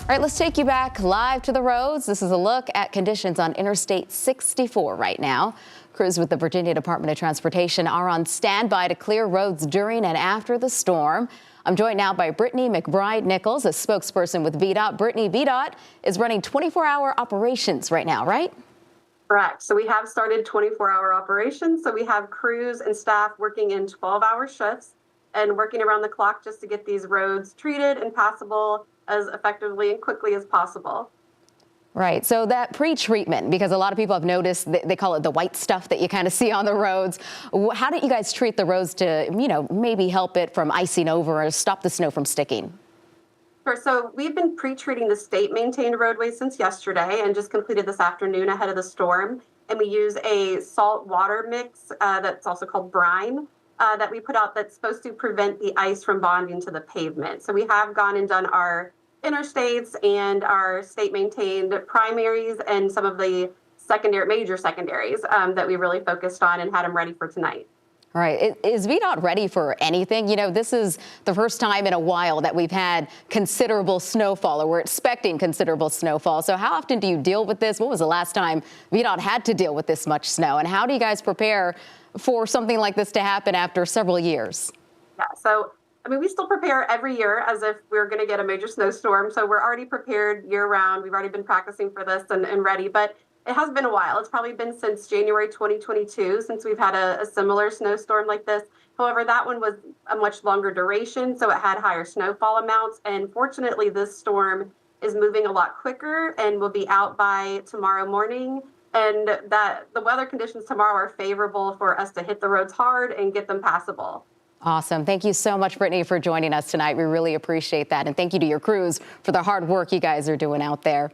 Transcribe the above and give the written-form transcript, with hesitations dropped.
All right, let's take you back live to the roads. This is a look at conditions on Interstate 64 right now. Crews with the Virginia Department of Transportation are on standby to clear roads during and after the storm. I'm joined now by Brittany McBride Nichols, a spokesperson with VDOT. Brittany, VDOT is running 24-hour operations right now, right? Correct. So we have started 24-hour operations. So we have crews and staff working in 12-hour shifts and working around the clock just to get these roads treated and passable as effectively and quickly as possible. Right. So that pre-treatment, because a lot of people have noticed, they call it the white stuff that you kind of see on the roads. How do you guys treat the roads to, maybe help it from icing over or stop the snow from sticking? Sure. So we've been pre-treating the state-maintained roadways since yesterday and just completed this afternoon ahead of the storm. And we use a salt water mix that's also called brine that we put out that's supposed to prevent the ice from bonding to the pavement. So we have gone and done our interstates and our state-maintained primaries and some of the major secondaries that we really focused on and had them ready for tonight. All right. Is VDOT ready for anything? This is the first time in a while that we've had considerable snowfall, or we're expecting considerable snowfall. So how often do you deal with this? When was the last time VDOT had to deal with this much snow? And how do you guys prepare for something like this to happen after several years? Yeah, so we still prepare every year as if we're going to get a major snowstorm. So we're already prepared year round. We've already been practicing for this and ready. But it has been a while. It's probably been since January 2022 since we've had a similar snowstorm like this. However, that one was a much longer duration, so it had higher snowfall amounts. And fortunately, this storm is moving a lot quicker and will be out by tomorrow morning. And that the weather conditions tomorrow are favorable for us to hit the roads hard and get them passable. Awesome. Thank you so much, Brittany, for joining us tonight. We really appreciate that. And thank you to your crews for the hard work you guys are doing out there.